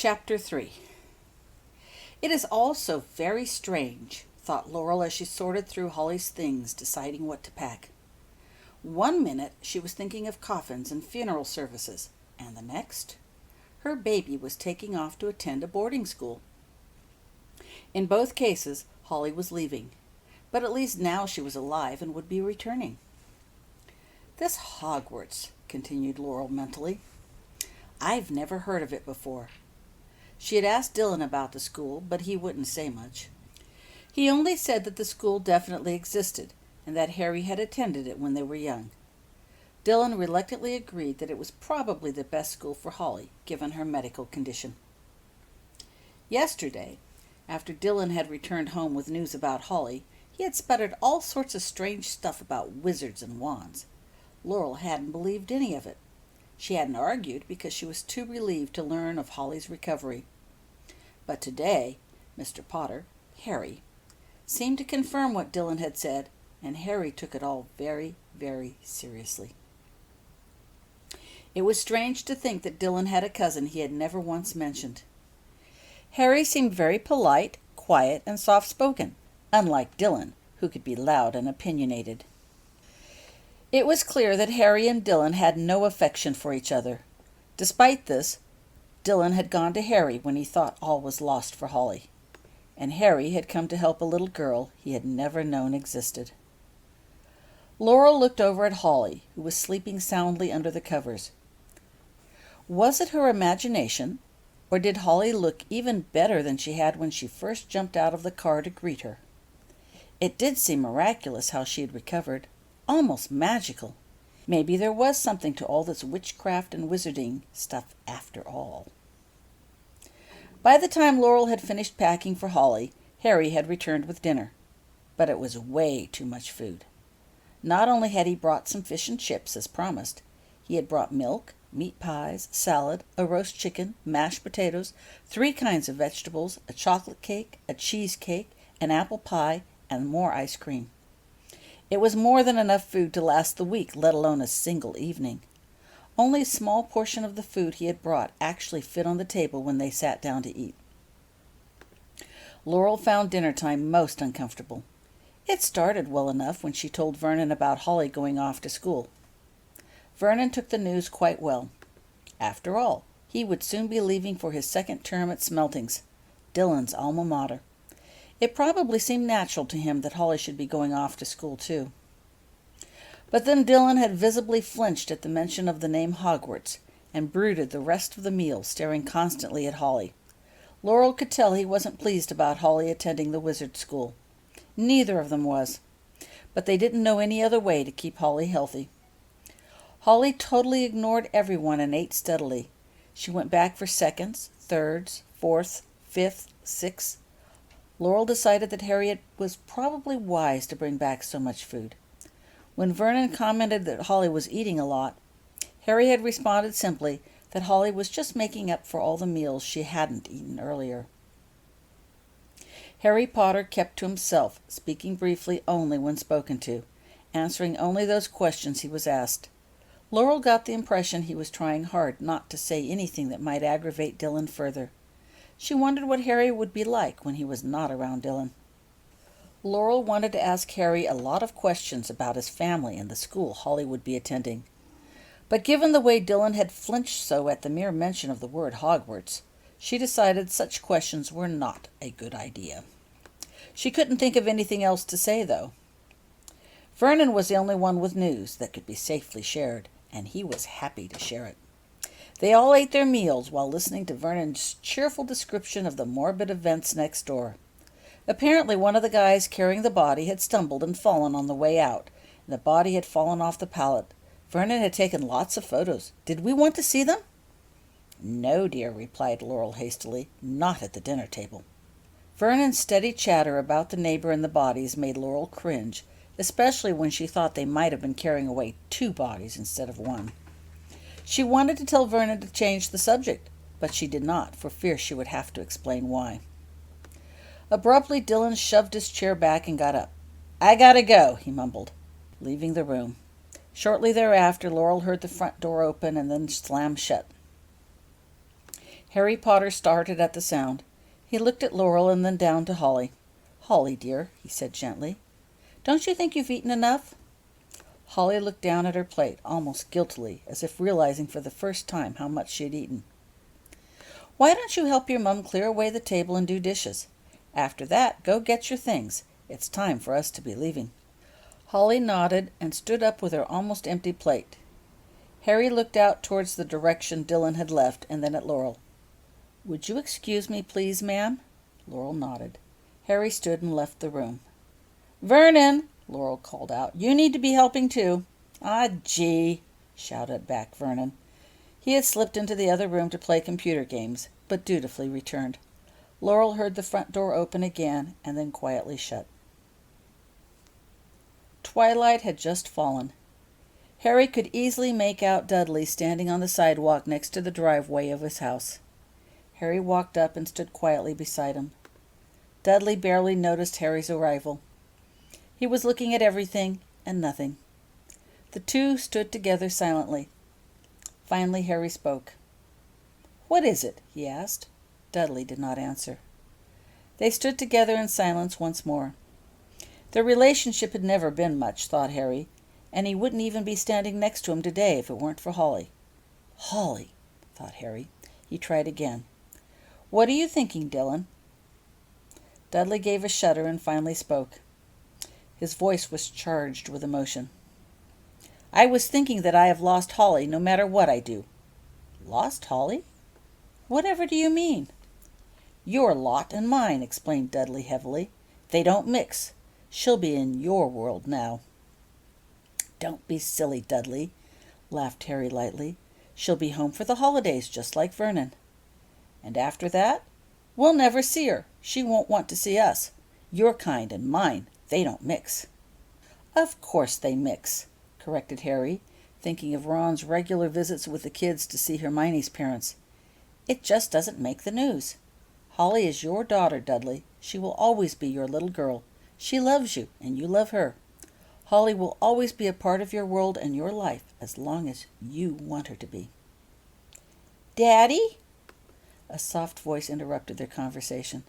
Chapter 3. It is all so very strange, thought Laurel as she sorted through Holly's things, deciding what to pack. One minute she was thinking of coffins and funeral services, and the next, her baby was taking off to attend a boarding school. In both cases, Holly was leaving, but at least now she was alive and would be returning. This Hogwarts, continued Laurel mentally. I've never heard of it before. She had asked Dylan about the school, but he wouldn't say much. He only said that the school definitely existed, and that Harry had attended it when they were young. Dylan reluctantly agreed that it was probably the best school for Holly, given her medical condition. Yesterday, after Dylan had returned home with news about Holly, he had sputtered all sorts of strange stuff about wizards and wands. Laurel hadn't believed any of it. She hadn't argued because she was too relieved to learn of Holly's recovery. But today, Mr. Potter, Harry, seemed to confirm what Dylan had said, and Harry took it all very, very seriously. It was strange to think that Dylan had a cousin he had never once mentioned. Harry seemed very polite, quiet, and soft-spoken, unlike Dylan, who could be loud and opinionated. It was clear that Harry and Dylan had no affection for each other. Despite this, Dylan had gone to Harry when he thought all was lost for Holly, and Harry had come to help a little girl he had never known existed. Laurel looked over at Holly, who was sleeping soundly under the covers. Was it her imagination, or did Holly look even better than she had when she first jumped out of the car to greet her? It did seem miraculous how she had recovered, almost magical. Maybe there was something to all this witchcraft and wizarding stuff after all. By the time Laurel had finished packing for Holly, Harry had returned with dinner. But it was way too much food. Not only had he brought some fish and chips, as promised, he had brought milk, meat pies, salad, a roast chicken, mashed potatoes, 3 kinds of vegetables, a chocolate cake, a cheesecake, an apple pie, and more ice cream. It was more than enough food to last the week, let alone a single evening. Only a small portion of the food he had brought actually fit on the table when they sat down to eat. Laurel found dinner time most uncomfortable. It started well enough when she told Vernon about Holly going off to school. Vernon took the news quite well. After all, he would soon be leaving for his second term at Smeltings, Dylan's alma mater. It probably seemed natural to him that Holly should be going off to school too. But then Dylan had visibly flinched at the mention of the name Hogwarts, and brooded the rest of the meal, staring constantly at Holly. Laurel could tell he wasn't pleased about Holly attending the wizard school. Neither of them was, but they didn't know any other way to keep Holly healthy. Holly totally ignored everyone and ate steadily. She went back for seconds, thirds, fourths, fifths, sixths. Laurel decided that Harriet was probably wise to bring back so much food. When Vernon commented that Holly was eating a lot, Harry had responded simply that Holly was just making up for all the meals she hadn't eaten earlier. Harry Potter kept to himself, speaking briefly only when spoken to, answering only those questions he was asked. Laurel got the impression he was trying hard not to say anything that might aggravate Dylan further. She wondered what Harry would be like when he was not around Dylan. Laurel wanted to ask Harry a lot of questions about his family and the school Holly would be attending. But given the way Dylan had flinched so at the mere mention of the word Hogwarts, she decided such questions were not a good idea. She couldn't think of anything else to say, though. Vernon was the only one with news that could be safely shared, and he was happy to share it. They all ate their meals while listening to Vernon's cheerful description of the morbid events next door. Apparently one of the guys carrying the body had stumbled and fallen on the way out, and the body had fallen off the pallet. Vernon had taken lots of photos. Did we want to see them? No, dear, replied Laurel hastily. Not at the dinner table. Vernon's steady chatter about the neighbor and the bodies made Laurel cringe, especially when she thought they might have been carrying away 2 bodies instead of 1. She wanted to tell Vernon to change the subject, but she did not, for fear she would have to explain why. Abruptly, Dylan shoved his chair back and got up. I gotta go, he mumbled, leaving the room. Shortly thereafter, Laurel heard the front door open and then slam shut. Harry Potter started at the sound. He looked at Laurel and then down to Holly. "Holly, dear," he said gently, "don't you think you've eaten enough?" Holly looked down at her plate, almost guiltily, as if realizing for the first time how much she had eaten. "Why don't you help your mum clear away the table and do dishes? After that, go get your things. It's time for us to be leaving." Holly nodded and stood up with her almost empty plate. Harry looked out towards the direction Dylan had left, and then at Laurel. "Would you excuse me, please, ma'am?" Laurel nodded. Harry stood and left the room. "Vernon!" Laurel called out. "You need to be helping, too." "Ah, gee!" shouted back Vernon. He had slipped into the other room to play computer games, but dutifully returned. Laurel heard the front door open again and then quietly shut. Twilight had just fallen. Harry could easily make out Dudley standing on the sidewalk next to the driveway of his house. Harry walked up and stood quietly beside him. Dudley barely noticed Harry's arrival. He was looking at everything and nothing. The two stood together silently. Finally, Harry spoke. "What is it?" he asked. Dudley did not answer. They stood together in silence once more. Their relationship had never been much, thought Harry, and he wouldn't even be standing next to him today if it weren't for Holly. Holly, thought Harry. He tried again. "What are you thinking, Dylan?" Dudley gave a shudder and finally spoke. His voice was charged with emotion. "I was thinking that I have lost Holly no matter what I do." "Lost Holly? Whatever do you mean?" "Your lot and mine," explained Dudley heavily. "They don't mix. She'll be in your world now." "Don't be silly, Dudley," laughed Harry lightly. "She'll be home for the holidays, just like Vernon." "And after that? We'll never see her. She won't want to see us. Your kind and mine, they don't mix." "Of course they mix," corrected Harry, thinking of Ron's regular visits with the kids to see Hermione's parents. "It just doesn't make the news. Holly is your daughter, Dudley. She will always be your little girl. She loves you, and you love her. Holly will always be a part of your world and your life as long as you want her to be." "Daddy?" A soft voice interrupted their conversation.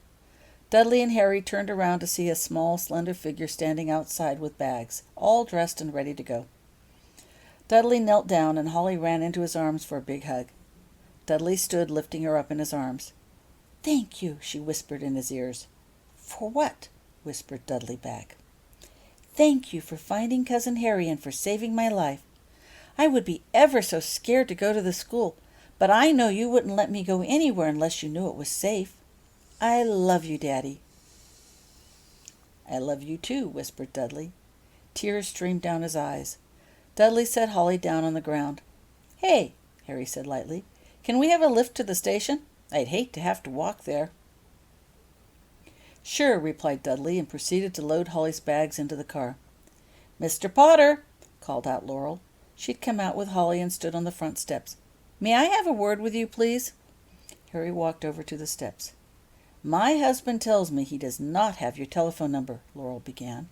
Dudley and Harry turned around to see a small, slender figure standing outside with bags, all dressed and ready to go. Dudley knelt down, and Holly ran into his arms for a big hug. Dudley stood, lifting her up in his arms. "Thank you," she whispered in his ears. "For what?" whispered Dudley back. "Thank you for finding Cousin Harry and for saving my life. I would be ever so scared to go to the school, but I know you wouldn't let me go anywhere unless you knew it was safe. I love you, Daddy." "I love you too," whispered Dudley. Tears streamed down his eyes. Dudley set Holly down on the ground. "Hey," Harry said lightly, "can we have a lift to the station? I'd hate to have to walk there." "Sure," replied Dudley, and proceeded to load Holly's bags into the car. "Mr. Potter," called out Laurel. She'd come out with Holly and stood on the front steps. "May I have a word with you, please?" Harry walked over to the steps. "My husband tells me he does not have your telephone number," Laurel began.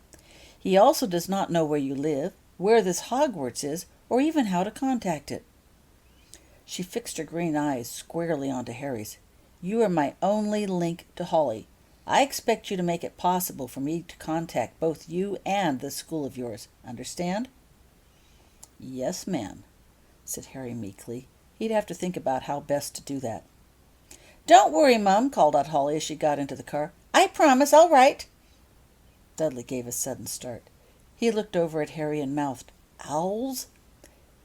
"He also does not know where you live, where this Hogwarts is, or even how to contact it." She fixed her green eyes squarely onto Harry's. "You are my only link to Holly. I expect you to make it possible for me to contact both you and this school of yours. Understand?" "Yes, ma'am," said Harry meekly. He'd have to think about how best to do that. "Don't worry, Mum," called out Holly as she got into the car. "I promise I'll write." Dudley gave a sudden start. He looked over at Harry and mouthed, "Owls?"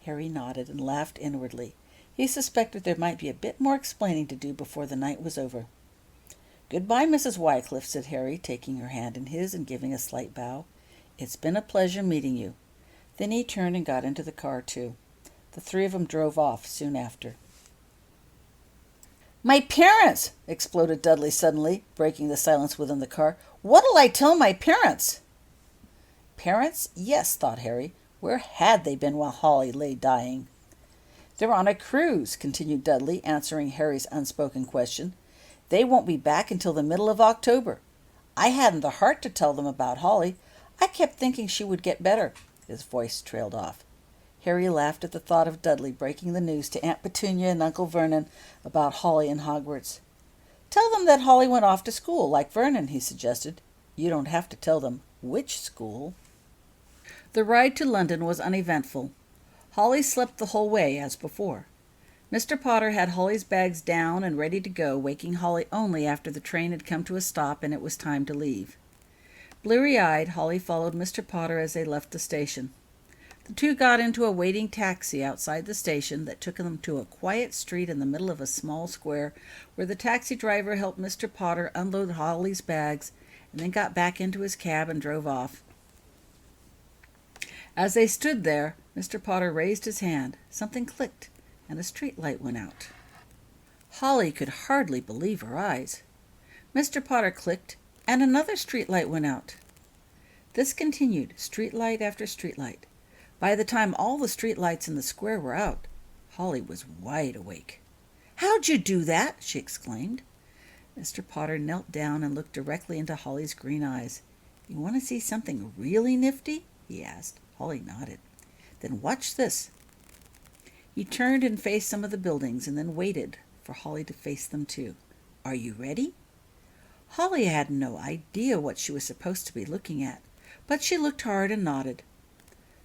Harry nodded and laughed inwardly. He suspected there might be a bit more explaining to do before the night was over. "Goodbye, Mrs. Wycliffe," said Harry, taking her hand in his and giving a slight bow. "It's been a pleasure meeting you." Then he turned and got into the car, too. The three of them drove off soon after. "My parents!" exploded Dudley suddenly, breaking the silence within the car. "What'll I tell my parents?" Parents? Yes, thought Harry. Where had they been while Holly lay dying? "They're on a cruise," continued Dudley, answering Harry's unspoken question. "They won't be back until the middle of October. I hadn't the heart to tell them about Holly. I kept thinking she would get better." His voice trailed off. Harry laughed at the thought of Dudley breaking the news to Aunt Petunia and Uncle Vernon about Holly and Hogwarts. "Tell them that Holly went off to school, like Vernon," he suggested. "You don't have to tell them which school." The ride to London was uneventful. Holly slept the whole way, as before. Mr. Potter had Holly's bags down and ready to go, waking Holly only after the train had come to a stop and it was time to leave. Bleary-eyed, Holly followed Mr. Potter as they left the station. The two got into a waiting taxi outside the station that took them to a quiet street in the middle of a small square, where the taxi driver helped Mr. Potter unload Holly's bags and then got back into his cab and drove off. As they stood there, Mr. Potter raised his hand. Something clicked, and a street light went out. Holly could hardly believe her eyes. Mr. Potter clicked, and another street light went out. This continued, street light after street light. By the time all the street lights in the square were out, Holly was wide awake. "How'd you do that?" she exclaimed. Mr. Potter knelt down and looked directly into Holly's green eyes. "You want to see something really nifty?" he asked. Holly nodded. "Then watch this." He turned and faced some of the buildings and then waited for Holly to face them too. "Are you ready?" Holly had no idea what she was supposed to be looking at, but she looked hard and nodded.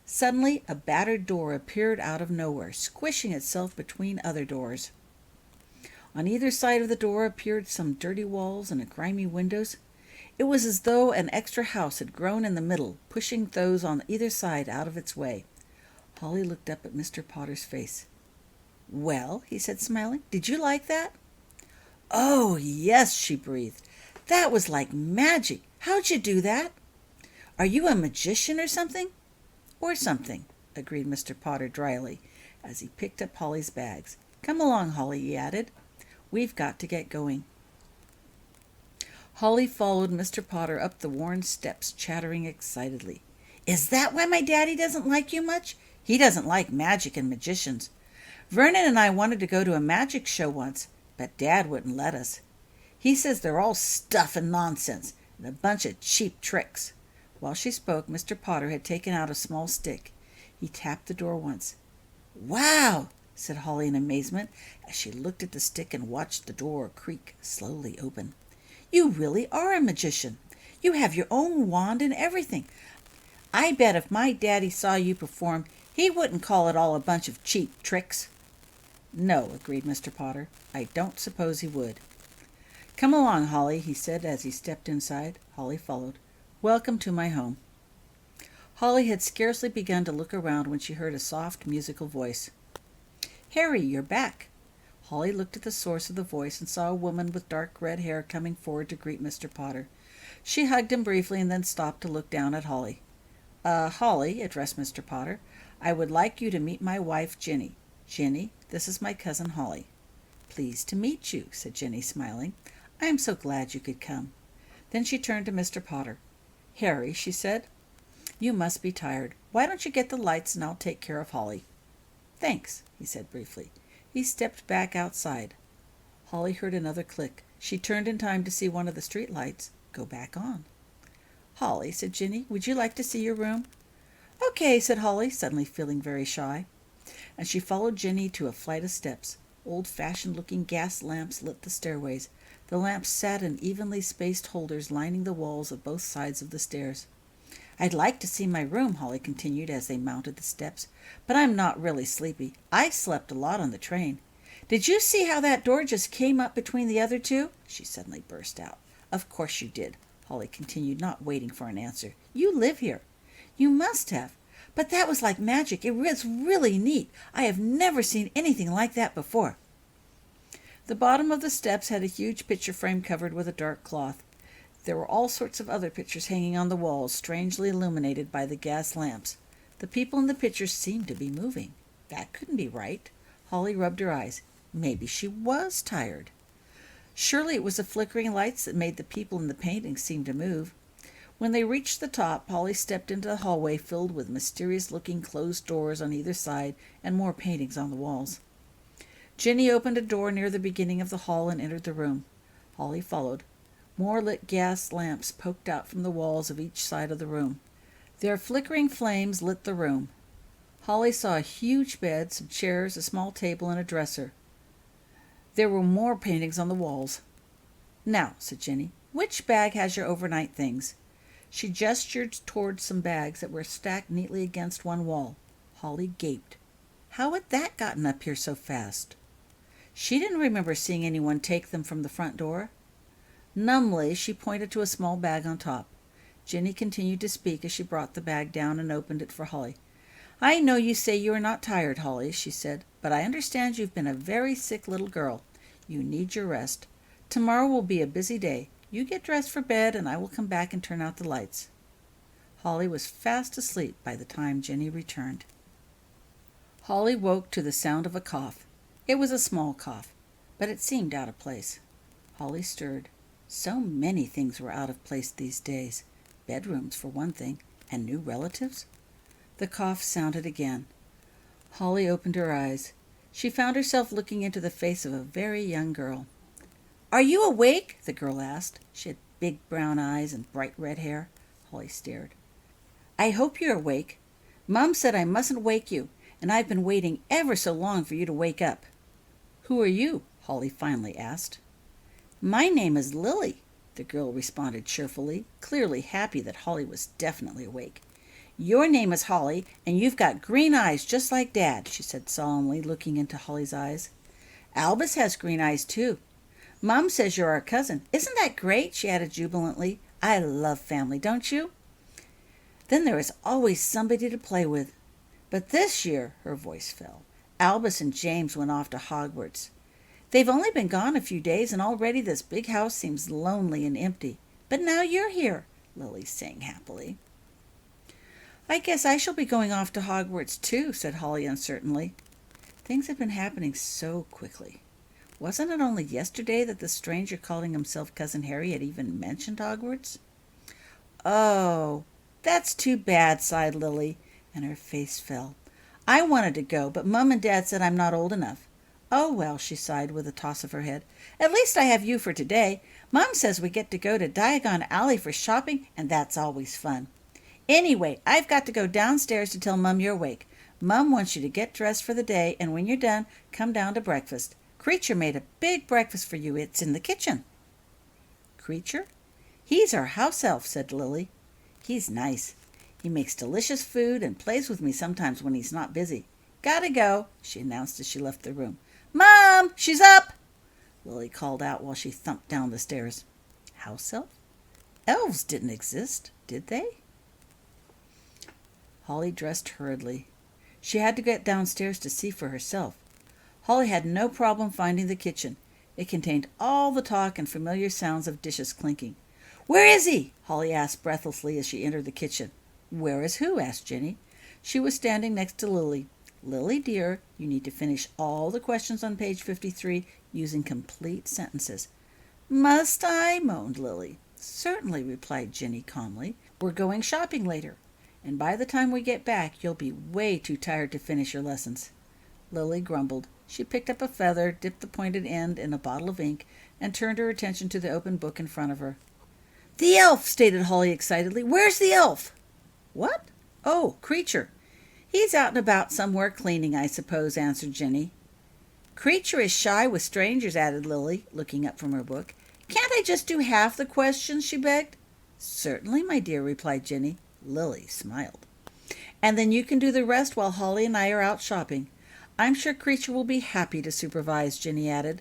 Suddenly, a battered door appeared out of nowhere, squishing itself between other doors. On either side of the door appeared some dirty walls and grimy windows. It was as though an extra house had grown in the middle, pushing those on either side out of its way. Holly looked up at Mr. Potter's face. "Well," he said, smiling, "did you like that?" "Oh, yes," she breathed. "That was like magic. How'd you do that? Are you a magician or something?" "Or something," agreed Mr. Potter dryly, as he picked up Holly's bags. "Come along, Holly," he added. "We've got to get going." Holly followed Mr. Potter up the worn steps, chattering excitedly. "Is that why my daddy doesn't like you much? He doesn't like magic and magicians. Vernon and I wanted to go to a magic show once, but Dad wouldn't let us. He says they're all stuff and nonsense, and a bunch of cheap tricks." While she spoke, Mr. Potter had taken out a small stick. He tapped the door once. "Wow!" said Holly in amazement, as she looked at the stick and watched the door creak slowly open. "You really are a magician. You have your own wand and everything. I bet if my daddy saw you perform, he wouldn't call it all a bunch of cheap tricks." "No," agreed Mr. Potter. "I don't suppose he would." "Come along, Holly," he said as he stepped inside. Holly followed. "Welcome to my home." Holly had scarcely begun to look around when she heard a soft, musical voice. "Harry, you're back." Holly looked at the source of the voice and saw a woman with dark red hair coming forward to greet Mr. Potter. She hugged him briefly and then stopped to look down at Holly. Holly," addressed Mr. Potter, "I would like you to meet my wife, Ginny. Ginny, this is my cousin Holly." "Pleased to meet you," said Ginny, smiling. "I am so glad you could come." Then she turned to Mr. Potter. "Harry," she said, "you must be tired. Why don't you get the lights and I'll take care of Holly?" "Thanks," he said briefly. He stepped back outside. Holly heard another click. She turned in time to see one of the street lights go back on. "Holly," said Ginny, "would you like to see your room?" "Okay," said Holly, suddenly feeling very shy. And she followed Ginny to a flight of steps. Old-fashioned-looking gas lamps lit the stairways. The lamps sat in evenly spaced holders lining the walls of both sides of the stairs. "I'd like to see my room," Holly continued as they mounted the steps, "but I'm not really sleepy. I slept a lot on the train. Did you see how that door just came up between the other two?" she suddenly burst out. "Of course you did," Holly continued, not waiting for an answer. "You live here." "You must have. But that was like magic. It was really neat. I have never seen anything like that before." The bottom of the steps had a huge picture frame covered with a dark cloth. There were all sorts of other pictures hanging on the walls, strangely illuminated by the gas lamps. The people in the pictures seemed to be moving. That couldn't be right. Holly rubbed her eyes. Maybe she was tired. Surely it was the flickering lights that made the people in the paintings seem to move. When they reached the top, Holly stepped into the hallway filled with mysterious-looking closed doors on either side and more paintings on the walls. Ginny opened a door near the beginning of the hall and entered the room. Holly followed. More lit gas lamps poked out from the walls of each side of the room. Their flickering flames lit the room. Holly saw a huge bed, some chairs, a small table, and a dresser. There were more paintings on the walls. "Now," said Jenny, "which bag has your overnight things?" She gestured towards some bags that were stacked neatly against one wall. Holly gaped. How had that gotten up here so fast? She didn't remember seeing anyone take them from the front door. Numbly, she pointed to a small bag on top. Jenny continued to speak as she brought the bag down and opened it for Holly. "I know you say you are not tired, Holly," she said, "but I understand you've been a very sick little girl. You need your rest. Tomorrow will be a busy day. You get dressed for bed, and I will come back and turn out the lights." Holly was fast asleep by the time Jenny returned. Holly woke to the sound of a cough. It was a small cough, but it seemed out of place. Holly stirred. So many things were out of place these days. Bedrooms, for one thing, and new relatives. The cough sounded again. Holly opened her eyes. She found herself looking into the face of a very young girl. "Are you awake?" the girl asked. She had big brown eyes and bright red hair. Holly stared. "I hope you're awake. Mom said I mustn't wake you, and I've been waiting ever so long for you to wake up." "Who are you?" Holly finally asked. "My name is Lily," the girl responded cheerfully, clearly happy that Holly was definitely awake. "Your name is Holly, and you've got green eyes just like Dad," she said solemnly, looking into Holly's eyes. "Albus has green eyes, too. Mom says you're our cousin. Isn't that great?" she added jubilantly. "I love family, don't you? Then there is always somebody to play with. But this year," her voice fell, "Albus and James went off to Hogwarts. They've only been gone a few days, and already this big house seems lonely and empty. But now you're here," Lily sang happily. "I guess I shall be going off to Hogwarts, too," said Holly uncertainly. Things had been happening so quickly. Wasn't it only yesterday that the stranger calling himself Cousin Harry had even mentioned Hogwarts? "Oh, that's too bad," sighed Lily, and her face fell. "I wanted to go, but Mum and Dad said I'm not old enough." "Oh, well," she sighed with a toss of her head, "at least I have you for today. Mum says we get to go to Diagon Alley for shopping, and that's always fun. Anyway, I've got to go downstairs to tell Mum you're awake. Mum wants you to get dressed for the day, and when you're done, come down to breakfast. Creature made a big breakfast for you. It's in the kitchen." "Creature? He's our house elf," said Lily. "He's nice. He makes delicious food and plays with me sometimes when he's not busy. Gotta go," she announced as she left the room. "Mom, she's up!" Lily called out while she thumped down the stairs. House elf? Elves didn't exist, did they? Holly dressed hurriedly. She had to get downstairs to see for herself. Holly had no problem finding the kitchen. It contained all the talk and familiar sounds of dishes clinking. "Where is he?" Holly asked breathlessly as she entered the kitchen. "Where is who?" asked Jenny. She was standing next to Lily. "Lily, dear, you need to finish all the questions on page 53 using complete sentences." "Must I?" moaned Lily. "Certainly," replied Jenny calmly. "We're going shopping later, and by the time we get back you'll be way too tired to finish your lessons." Lily grumbled. She picked up a feather, dipped the pointed end in a bottle of ink, and turned her attention to the open book in front of her. "The elf!" stated Holly excitedly. "Where's the elf?" "What? Oh, Creature. He's out and about somewhere cleaning, I suppose," answered Jenny. "Creature is shy with strangers," added Lily, looking up from her book. "Can't I just do half the questions?" she begged. "Certainly, my dear," replied Jenny. Lily smiled. "And then you can do the rest while Holly and I are out shopping. I'm sure Creature will be happy to supervise," Jenny added.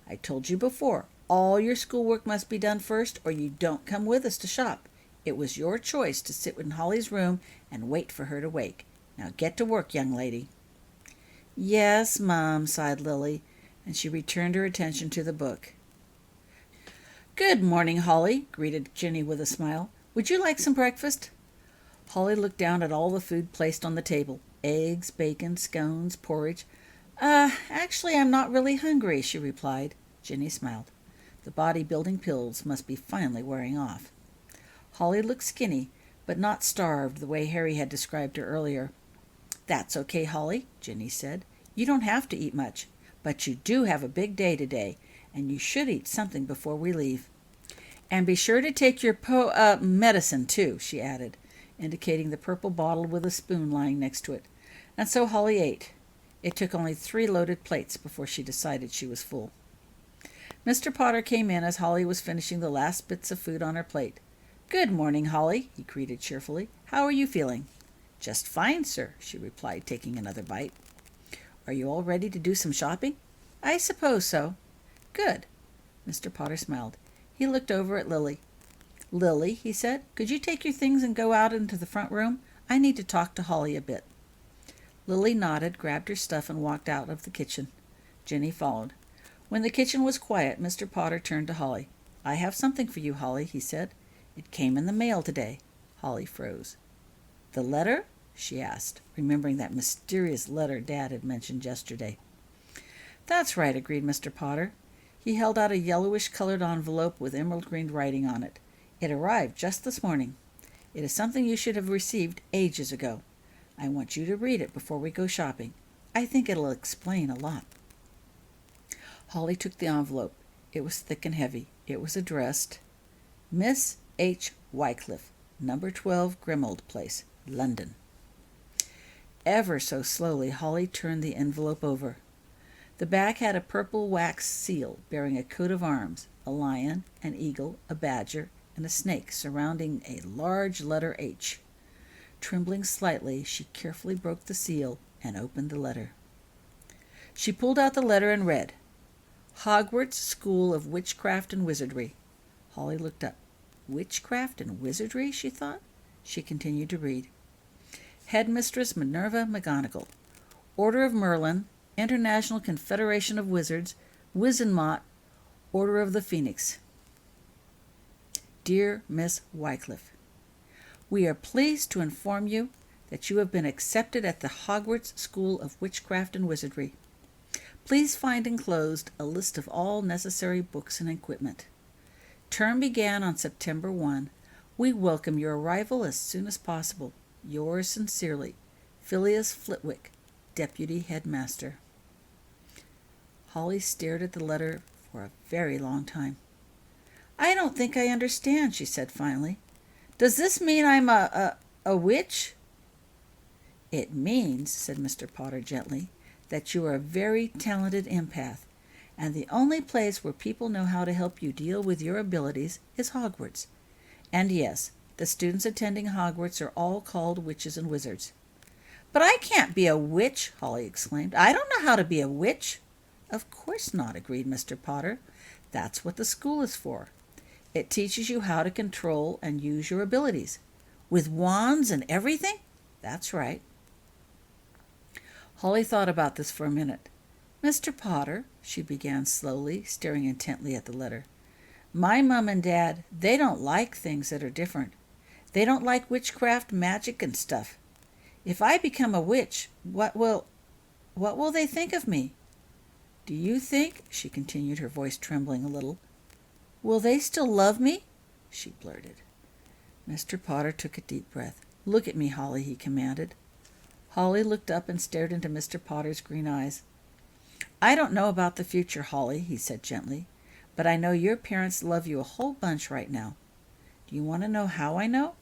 "I told you before, all your schoolwork must be done first, or you don't come with us to shop. It was your choice to sit in Holly's room and wait for her to wake. Now get to work, young lady." "Yes, Mom," sighed Lily, and she returned her attention to the book. "Good morning, Holly," greeted Jenny with a smile. "Would you like some breakfast?" Holly looked down at all the food placed on the table. Eggs, bacon, scones, porridge. Actually, I'm not really hungry," she replied. Jenny smiled. The body-building pills must be finally wearing off. Holly looked skinny, but not starved the way Harry had described her earlier. "That's okay, Holly," Jenny said. "You don't have to eat much, but you do have a big day today, and you should eat something before we leave. And be sure to take your medicine, too," she added, indicating the purple bottle with a spoon lying next to it. And so Holly ate. It took only 3 loaded plates before she decided she was full. Mr. Potter came in as Holly was finishing the last bits of food on her plate. "Good morning, Holly," he greeted cheerfully. "How are you feeling?" "Just fine, sir," she replied, taking another bite. "Are you all ready to do some shopping?" "I suppose so." "Good." Mr. Potter smiled. He looked over at Lily. "Lily," he said, "could you take your things and go out into the front room? I need to talk to Holly a bit." Lily nodded, grabbed her stuff, and walked out of the kitchen. Jenny followed. When the kitchen was quiet, Mr. Potter turned to Holly. "I have something for you, Holly," he said. "It came in the mail today." Holly froze. "The letter?" she asked, remembering that mysterious letter Dad had mentioned yesterday. "That's right," agreed Mr. Potter. He held out a yellowish-colored envelope with emerald green writing on it. "It arrived just this morning. It is something you should have received ages ago. I want you to read it before we go shopping. I think it'll explain a lot." Holly took the envelope. It was thick and heavy. It was addressed, Miss H. Wycliffe, number 12 Grimold Place, London. Ever so slowly, Holly turned the envelope over. The back had a purple wax seal bearing a coat of arms, a lion, an eagle, a badger, and a snake surrounding a large letter H. Trembling slightly, she carefully broke the seal and opened the letter. She pulled out the letter and read, "Hogwarts School of Witchcraft and Wizardry." Holly looked up. "Witchcraft and wizardry?" she thought. She continued to read. "Headmistress Minerva McGonagall, Order of Merlin, International Confederation of Wizards, Wizenmot, Order of the Phoenix. Dear Miss Wycliffe, we are pleased to inform you that you have been accepted at the Hogwarts School of Witchcraft and Wizardry. Please find enclosed a list of all necessary books and equipment. Term began on September 1. We welcome your arrival as soon as possible. Yours sincerely, Phileas Flitwick, Deputy Headmaster." Holly stared at the letter for a very long time. "I don't think I understand," she said finally. "Does this mean I'm a witch?" "It means," said Mr. Potter gently, "that you are a very talented empath, and the only place where people know how to help you deal with your abilities is Hogwarts. And yes, the students attending Hogwarts are all called witches and wizards." "But I can't be a witch!" Holly exclaimed. "I don't know how to be a witch." "Of course not," agreed Mr. Potter. "That's what the school is for. It teaches you how to control and use your abilities. With wands and everything?" "That's right." Holly thought about this for a minute. "Mr. Potter," she began slowly, staring intently at the letter, "my mom and dad, they don't like things that are different. They don't like witchcraft, magic, and stuff. If I become a witch, what will they think of me? Do you think," she continued, her voice trembling a little, "will they still love me?" she blurted. Mr. Potter took a deep breath. "Look at me, Holly," he commanded. Holly looked up and stared into Mr. Potter's green eyes. "I don't know about the future, Holly," he said gently, "but I know your parents love you a whole bunch right now. Do you want to know how I know?"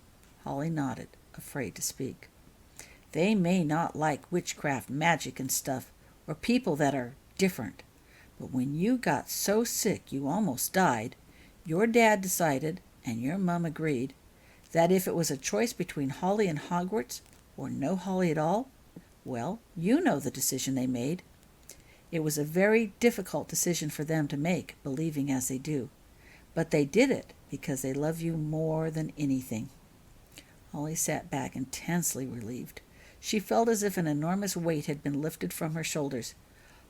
Holly nodded, afraid to speak. "They may not like witchcraft, magic, and stuff, or people that are different. But when you got so sick you almost died, your dad decided, and your mom agreed, that if it was a choice between Holly and Hogwarts, or no Holly at all, well, you know the decision they made. It was a very difficult decision for them to make, believing as they do. But they did it because they love you more than anything." Holly sat back intensely relieved. She felt as if an enormous weight had been lifted from her shoulders.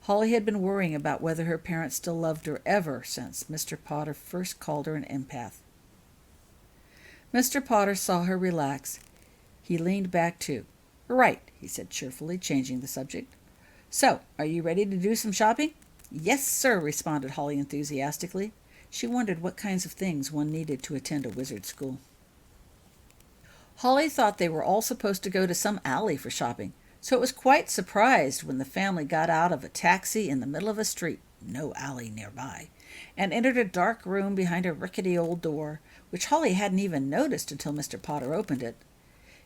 Holly had been worrying about whether her parents still loved her ever since Mr. Potter first called her an empath. Mr. Potter saw her relax. He leaned back too. "Right," he said cheerfully, changing the subject. "So, are you ready to do some shopping?" "Yes, sir," responded Holly enthusiastically. She wondered what kinds of things one needed to attend a wizard school. Holly thought they were all supposed to go to some alley for shopping, so it was quite surprised when the family got out of a taxi in the middle of a street, no alley nearby, and entered a dark room behind a rickety old door, which Holly hadn't even noticed until Mr. Potter opened it.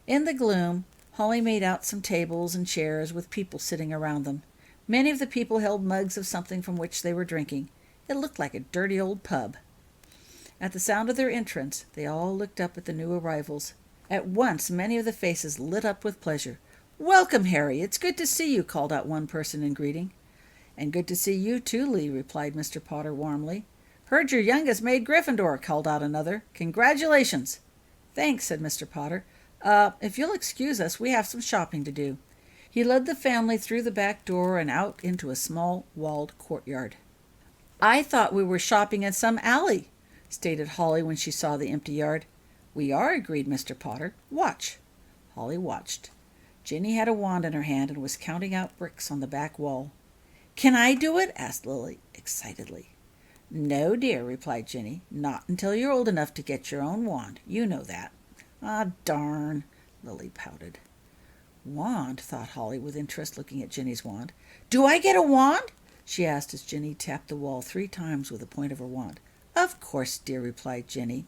In the gloom, Holly made out some tables and chairs with people sitting around them. Many of the people held mugs of something from which they were drinking. It looked like a dirty old pub. At the sound of their entrance, they all looked up at the new arrivals. At once, many of the faces lit up with pleasure. "Welcome, Harry. It's good to see you," called out one person in greeting. "And good to see you, too, Lee," replied Mr. Potter warmly. "Heard your youngest made Gryffindor," called out another. "Congratulations." "Thanks," said Mr. Potter. If you'll excuse us, we have some shopping to do." He led the family through the back door and out into a small walled courtyard. "I thought we were shopping in some alley," stated Holly when she saw the empty yard. "We are," agreed Mr. Potter. "Watch." Holly watched. Ginny had a wand in her hand and was counting out bricks on the back wall. "Can I do it?" asked Lily excitedly. "No, dear," replied Ginny. "Not until you're old enough to get your own wand. You know that." "Ah, darn," Lily pouted. "Wand," thought Holly with interest, looking at Ginny's wand. "Do I get a wand?" she asked as Ginny tapped the wall 3 times with the point of her wand. "Of course, dear," replied Ginny.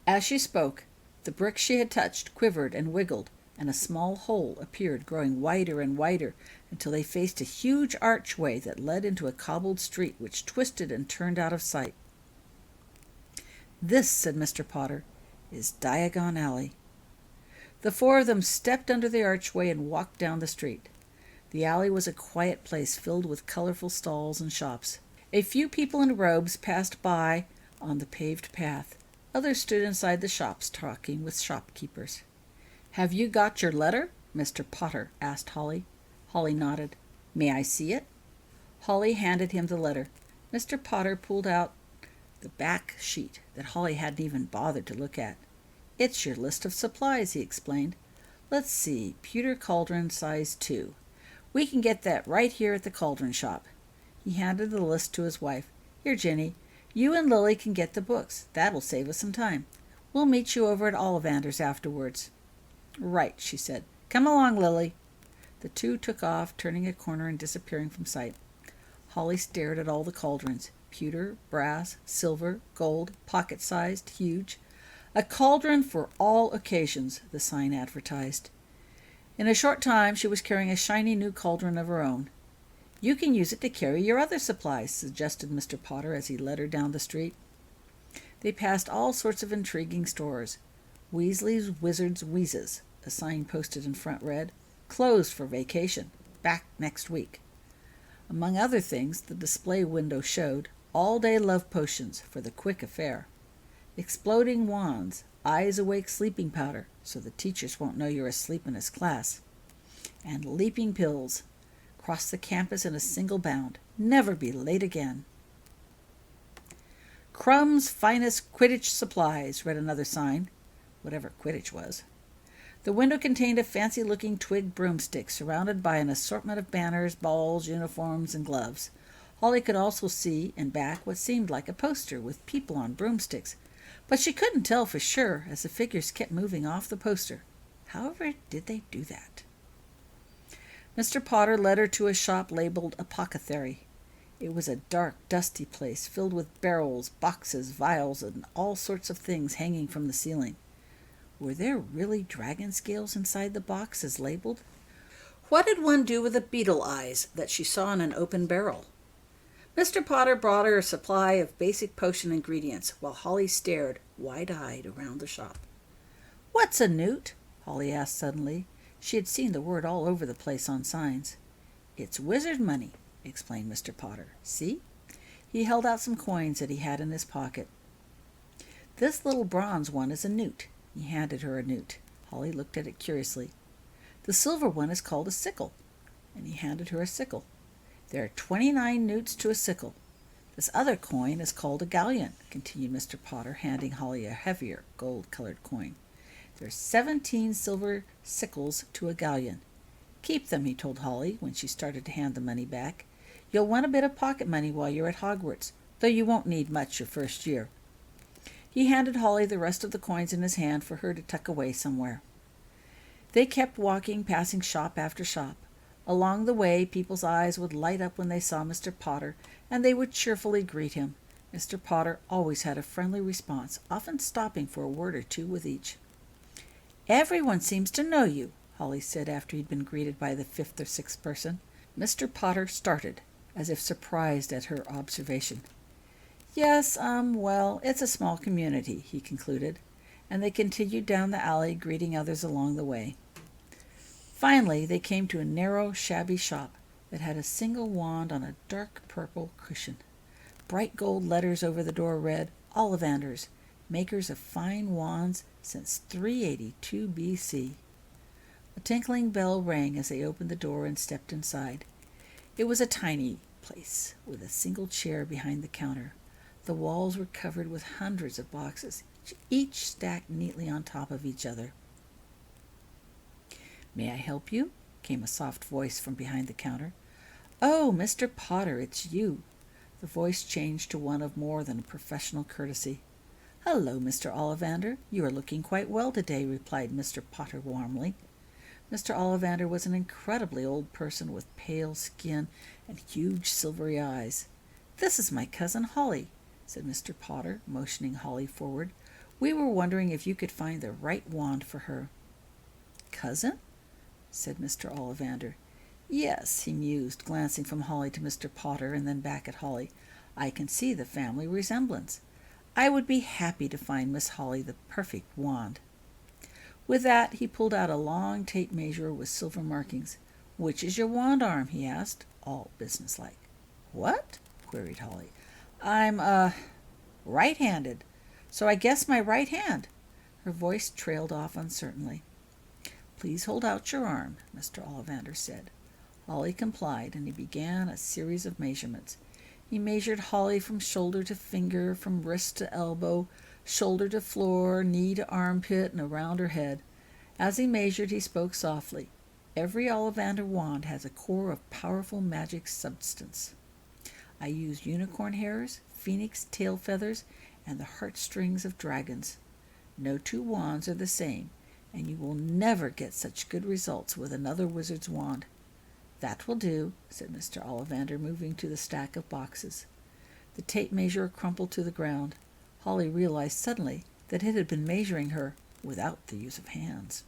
As she spoke, the bricks she had touched quivered and wiggled, and a small hole appeared, growing wider and wider until they faced a huge archway that led into a cobbled street which twisted and turned out of sight. "This," said Mr. Potter, "is Diagon Alley." The 4 of them stepped under the archway and walked down the street. The alley was a quiet place filled with colorful stalls and shops. A few people in robes passed by on the paved path. Others stood inside the shops talking with shopkeepers. "Have you got your letter?" Mr. Potter asked Holly. Holly nodded. "May I see it?" Holly handed him the letter. Mr. Potter pulled out the back sheet that Holly hadn't even bothered to look at. "It's your list of supplies," he explained. "Let's see, pewter cauldron size 2. We can get that right here at the cauldron shop." He handed the list to his wife. "Here, Ginny, you and Lily can get the books. That'll save us some time. We'll meet you over at Ollivander's afterwards." "Right," she said. "Come along, Lily." The 2 took off, turning a corner and disappearing from sight. Holly stared at all the cauldrons. Pewter, brass, silver, gold, pocket-sized, huge. "A cauldron for all occasions," the sign advertised. In a short time she was carrying a shiny new cauldron of her own. "You can use it to carry your other supplies," suggested Mr. Potter as he led her down the street. They passed all sorts of intriguing stores. "Weasley's Wizards' Wheezes," a sign posted in front read, "Closed for vacation. Back next week." Among other things, the display window showed all-day love potions for the quick affair. Exploding wands, eyes-awake sleeping powder, so the teachers won't know you're asleep in his class. And leaping pills. Cross the campus in a single bound. Never be late again. "Crumb's finest Quidditch supplies," read another sign, whatever Quidditch was. The window contained a fancy-looking twig broomstick surrounded by an assortment of banners, balls, uniforms, and gloves. Holly could also see, in back, what seemed like a poster with people on broomsticks, but she couldn't tell for sure as the figures kept moving off the poster. However did they do that? Mr. Potter led her to a shop labeled Apothecary. It was a dark, dusty place filled with barrels, boxes, vials, and all sorts of things hanging from the ceiling. Were there really dragon scales inside the box as labeled? What did one do with the beetle eyes that she saw in an open barrel? Mr. Potter brought her a supply of basic potion ingredients, while Holly stared, wide-eyed, around the shop. "What's a newt?" Holly asked suddenly. She had seen the word all over the place on signs. "It's wizard money," explained Mr. Potter. "See?" He held out some coins that he had in his pocket. "This little bronze one is a newt." He handed her a newt. Holly looked at it curiously. "The silver one is called a sickle," and he handed her a sickle. "There are 29 newts to a sickle. This other coin is called a galleon," continued Mr. Potter, handing Holly a heavier, gold-colored coin. "There are 17 silver sickles to a galleon. Keep them," he told Holly when she started to hand the money back. "You'll want a bit of pocket money while you're at Hogwarts, though you won't need much your first year." He handed Holly the rest of the coins in his hand for her to tuck away somewhere. They kept walking, passing shop after shop. Along the way, people's eyes would light up when they saw Mr. Potter, and they would cheerfully greet him. Mr. Potter always had a friendly response, often stopping for a word or two with each. "Everyone seems to know you," Holly said after he'd been greeted by the fifth or sixth person. Mr. Potter started, as if surprised at her observation. Yes, well, it's a small community, he concluded, and they continued down the alley, greeting others along the way. Finally, they came to a narrow, shabby shop that had a single wand on a dark purple cushion. Bright gold letters over the door read, Ollivanders, makers of fine wands since 382 B.C. A tinkling bell rang as they opened the door and stepped inside. It was a tiny place, with a single chair behind the counter. The walls were covered with hundreds of boxes, each stacked neatly on top of each other. "May I help you?" came a soft voice from behind the counter. "Oh, Mr. Potter, it's you." The voice changed to one of more than professional courtesy. "Hello, Mr. Ollivander. You are looking quite well today," replied Mr. Potter warmly. Mr. Ollivander was an incredibly old person with pale skin and huge silvery eyes. "This is my cousin Holly," said Mr. Potter, motioning Holly forward. "We were wondering if you could find the right wand for her." "Cousin?" said Mr. Ollivander. "Yes," he mused, glancing from Holly to Mr. Potter and then back at Holly. "I can see the family resemblance. I would be happy to find Miss Holly the perfect wand." With that, he pulled out a long tape measure with silver markings. "Which is your wand arm?" he asked, all businesslike. "What?" queried Holly. "I'm, right-handed, so I guess my right hand." Her voice trailed off uncertainly. "Please hold out your arm," Mr. Ollivander said. Holly complied, and he began a series of measurements. He measured Holly from shoulder to finger, from wrist to elbow, shoulder to floor, knee to armpit, and around her head. As he measured, he spoke softly. "Every Ollivander wand has a core of powerful magic substance. I use unicorn hairs, phoenix tail feathers, and the heartstrings of dragons. No two wands are the same, and you will never get such good results with another wizard's wand." "That will do," said Mr. Ollivander, moving to the stack of boxes. The tape measure crumpled to the ground. Holly realized suddenly that it had been measuring her without the use of hands.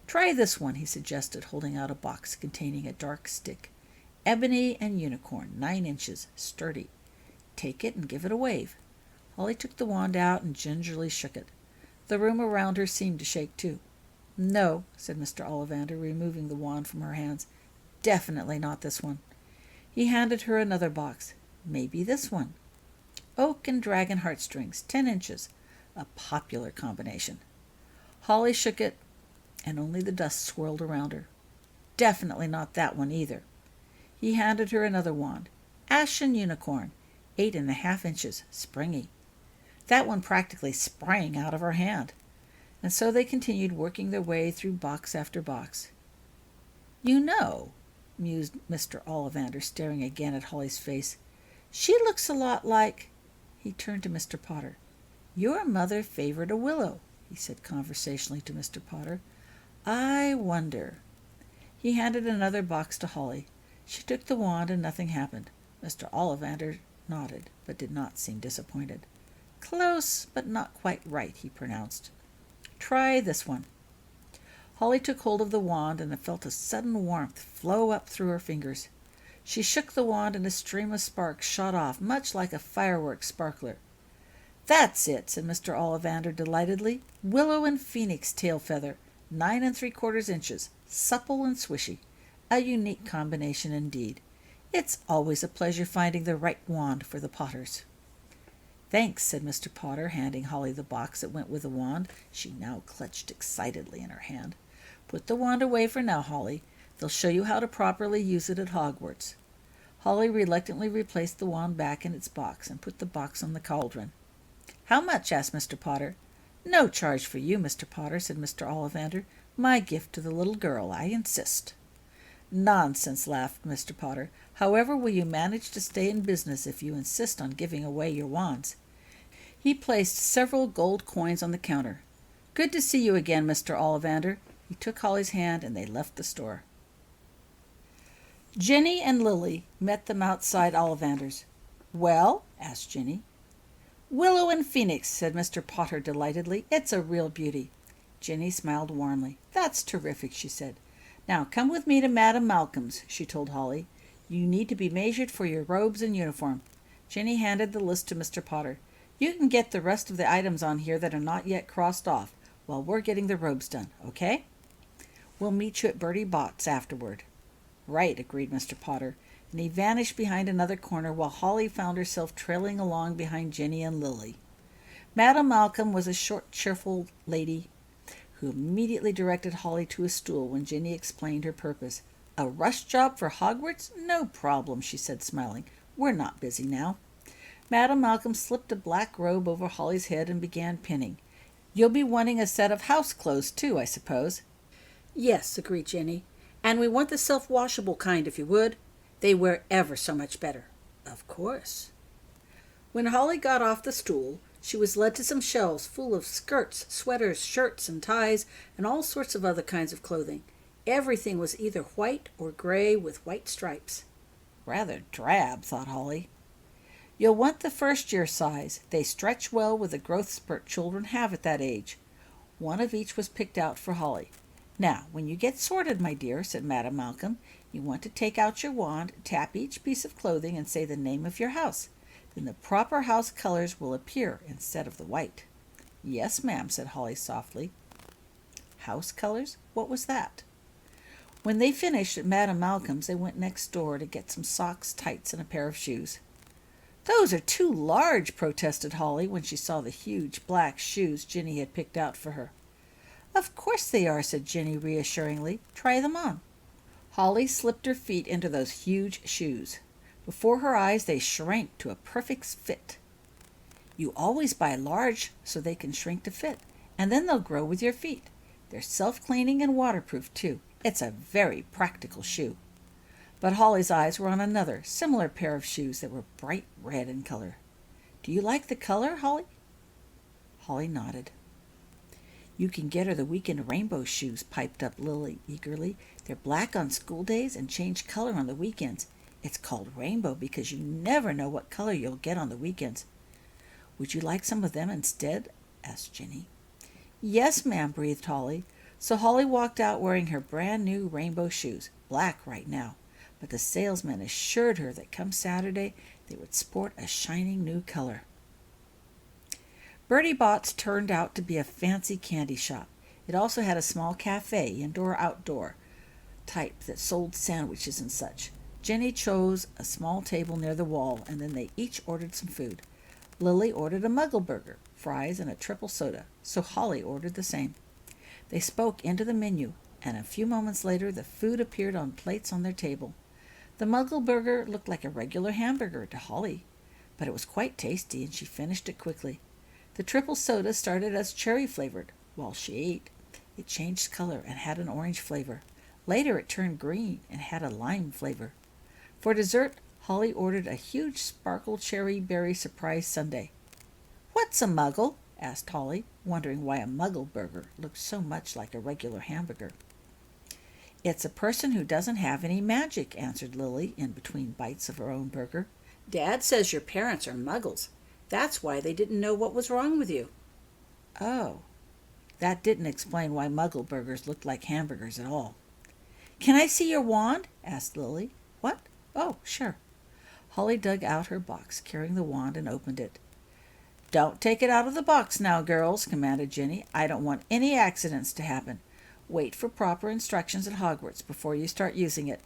"Try this one," he suggested, holding out a box containing a dark stick. "Ebony and unicorn, 9 inches, sturdy. Take it and give it a wave." Holly took the wand out and gingerly shook it. The room around her seemed to shake too. "No," said Mr. Ollivander, removing the wand from her hands. "Definitely not this one." He handed her another box. "Maybe this one. Oak and dragon heartstrings, 10 inches. A popular combination." Holly shook it, and only the dust swirled around her. "Definitely not that one either." He handed her another wand. "Ashen unicorn, 8.5 inches, springy." That one practically sprang out of her hand. And so they continued working their way through box after box. "You know," mused Mr. Ollivander, staring again at Holly's face, "she looks a lot like—" He turned to Mr. Potter. "Your mother favored a willow," he said conversationally to Mr. Potter. "I wonder—" He handed another box to Holly. She took the wand and nothing happened. Mr. Ollivander nodded, but did not seem disappointed. "Close, but not quite right," he pronounced. "Try this one." Holly took hold of the wand and felt a sudden warmth flow up through her fingers. She shook the wand and a stream of sparks shot off, much like a fireworks sparkler. "That's it," said Mr. Ollivander delightedly. "Willow and phoenix tail feather, 9 3/4 inches, supple and swishy. A unique combination indeed. It's always a pleasure finding the right wand for the Potters." "Thanks," said Mr. Potter, handing Holly the box that went with the wand she now clutched excitedly in her hand. "Put the wand away for now, Holly. They'll show you how to properly use it at Hogwarts." Holly reluctantly replaced the wand back in its box and put the box on the cauldron. "How much?" asked Mr. Potter. "No charge for you, Mr. Potter," said Mr. Ollivander. "My gift to the little girl, I insist." "Nonsense," laughed Mr. Potter. "However will you manage to stay in business if you insist on giving away your wands?" He placed several gold coins on the counter. "Good to see you again, Mr. Ollivander." He took Holly's hand, and they left the store. Jenny and Lily met them outside Ollivander's. "Well?" asked Jenny. "Willow and phoenix," said Mr. Potter delightedly. "It's a real beauty." Jenny smiled warmly. "That's terrific," she said. "Now come with me to Madame Malcolm's," she told Holly. "You need to be measured for your robes and uniform." Jenny handed the list to Mr. Potter. "You can get the rest of the items on here that are not yet crossed off while we're getting the robes done, okay? We'll meet you at Bertie Bott's afterward." "Right," agreed Mr. Potter, and he vanished behind another corner while Holly found herself trailing along behind Jenny and Lily. Madame Malcolm was a short, cheerful lady who immediately directed Holly to a stool when Jenny explained her purpose. "A rush job for Hogwarts? No problem," she said, smiling. "We're not busy now." Madame Malcolm slipped a black robe over Holly's head and began pinning. "You'll be wanting a set of house clothes, too, I suppose?" "Yes," agreed Jenny. "And we want the self-washable kind, if you would. They wear ever so much better." "Of course." When Holly got off the stool, she was led to some shelves full of skirts, sweaters, shirts, and ties, and all sorts of other kinds of clothing. Everything was either white or gray with white stripes. "Rather drab," thought Holly. "You'll want the first-year size. They stretch well with the growth spurt children have at that age." One of each was picked out for Holly. "Now, when you get sorted, my dear," said Madame Malcolm, "you want to take out your wand, tap each piece of clothing, and say the name of your house. Then the proper house colors will appear instead of the white." "Yes, ma'am," said Holly softly. House colors? What was that? When they finished at Madame Malcolm's, they went next door to get some socks, tights, and a pair of shoes. "Those are too large," protested Holly when she saw the huge black shoes Jenny had picked out for her. "Of course they are," said Jenny reassuringly. "Try them on." Holly slipped her feet into those huge shoes. Before her eyes they shrank to a perfect fit. "You always buy large so they can shrink to fit, and then they'll grow with your feet. They're self-cleaning and waterproof, too. It's a very practical shoe." But Holly's eyes were on another, similar pair of shoes that were bright red in color. "Do you like the color, Holly?" Holly nodded. "You can get her the weekend rainbow shoes," piped up Lily eagerly. "They're black on school days and change color on the weekends. It's called rainbow because you never know what color you'll get on the weekends." "Would you like some of them instead?" asked Jenny. "Yes, ma'am," breathed Holly. So Holly walked out wearing her brand new rainbow shoes, black right now, but the salesman assured her that come Saturday they would sport a shining new color. Bertie Bott's turned out to be a fancy candy shop. It also had a small cafe, indoor-outdoor type, that sold sandwiches and such. Jenny chose a small table near the wall, and then they each ordered some food. Lily ordered a Muggle burger, fries, and a triple soda, so Holly ordered the same. They spoke into the menu, and a few moments later the food appeared on plates on their table. The Muggle burger looked like a regular hamburger to Holly, but it was quite tasty, and she finished it quickly. The triple soda started as cherry-flavored. While she ate, it changed color and had an orange flavor. Later it turned green and had a lime flavor. For dessert, Holly ordered a huge sparkle cherry berry surprise sundae. "What's a Muggle?" asked Holly, wondering why a Muggle burger looked so much like a regular hamburger. "It's a person who doesn't have any magic," answered Lily in between bites of her own burger. "Dad says your parents are Muggles. That's why they didn't know what was wrong with you." "Oh." That didn't explain why Muggle burgers looked like hamburgers at all. "Can I see your wand?" asked Lily. "What? Oh, sure." Holly dug out her box, carrying the wand, and opened it. "Don't take it out of the box now, girls," commanded Jenny. "I don't want any accidents to happen. Wait for proper instructions at Hogwarts before you start using it."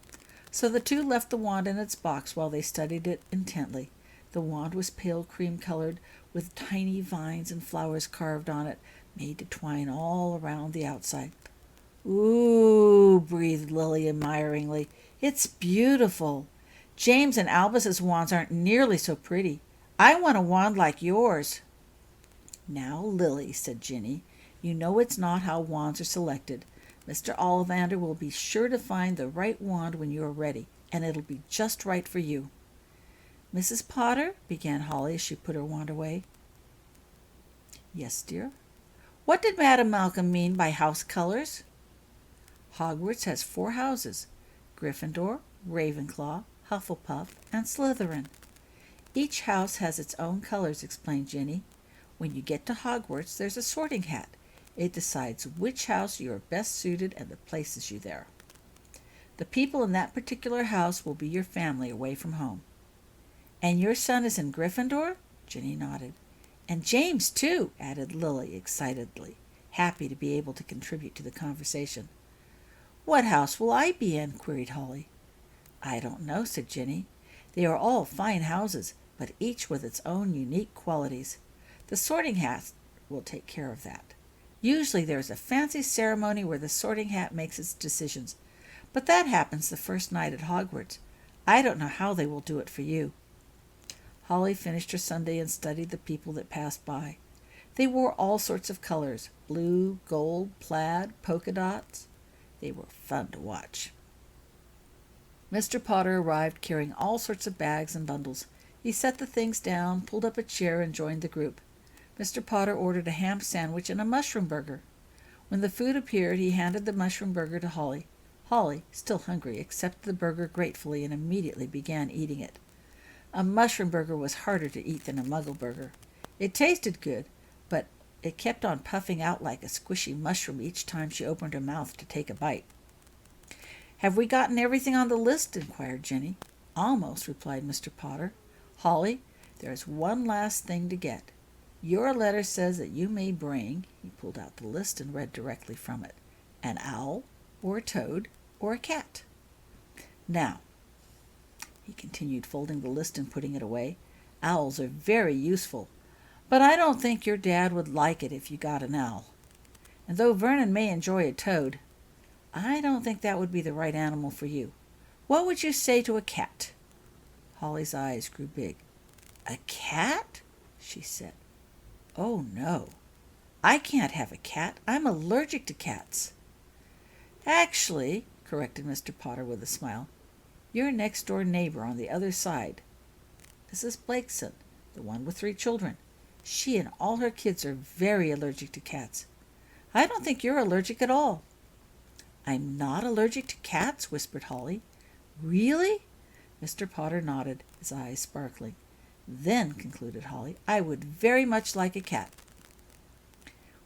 So the two left the wand in its box while they studied it intently. The wand was pale cream-colored, with tiny vines and flowers carved on it, made to twine all around the outside. "Ooh," breathed Lily admiringly. "It's beautiful. James and Albus's wands aren't nearly so pretty. I want a wand like yours." "Now, Lily," said Ginny, "you know it's not how wands are selected. Mr. Ollivander will be sure to find the right wand when you are ready, and it'll be just right for you." "Mrs. Potter," began Holly as she put her wand away. "Yes, dear?" "What did Madame Malcolm mean by house colors?" "Hogwarts has 4 houses: Gryffindor, Ravenclaw, Hufflepuff, and Slytherin. Each house has its own colors," explained Ginny. "When you get to Hogwarts, there's a sorting hat. It decides which house you are best suited and places you there. The people in that particular house will be your family away from home." "And your son is in Gryffindor?" Ginny nodded. "And James, too," added Lily excitedly, happy to be able to contribute to the conversation. "What house will I be in?" queried Holly. "I don't know," said Ginny. "They are all fine houses, but each with its own unique qualities. The sorting hat will take care of that. Usually there is a fancy ceremony where the sorting hat makes its decisions, but that happens the first night at Hogwarts. I don't know how they will do it for you." Holly finished her sundae and studied the people that passed by. They wore all sorts of colors: blue, gold, plaid, polka dots. They were fun to watch. Mr. Potter arrived carrying all sorts of bags and bundles. He set the things down, pulled up a chair, and joined the group. Mr. Potter ordered a ham sandwich and a mushroom burger. When the food appeared, he handed the mushroom burger to Holly. Holly, still hungry, accepted the burger gratefully and immediately began eating it. A mushroom burger was harder to eat than a muggle burger. It tasted good, but it kept on puffing out like a squishy mushroom each time she opened her mouth to take a bite. "Have we gotten everything on the list?" inquired Jenny. "Almost," replied Mr. Potter. "Holly, there's one last thing to get. Your letter says that you may bring," he pulled out the list and read directly from it, "an owl, or a toad, or a cat. Now," he continued, folding the list and putting it away, "owls are very useful, but I don't think your dad would like it if you got an owl. And though Vernon may enjoy a toad, I don't think that would be the right animal for you. What would you say to a cat?" Holly's eyes grew big. "A cat?" she said. "Oh, no. I can't have a cat. I'm allergic to cats." "Actually," corrected Mr. Potter with a smile, "your next-door neighbor on the other side, Mrs. Blakeson, the one with 3 children, she and all her kids are very allergic to cats. I don't think you're allergic at all." "I'm not allergic to cats?" whispered Holly. "Really?" Mr. Potter nodded, his eyes sparkling. "Then," concluded Holly, "I would very much like a cat."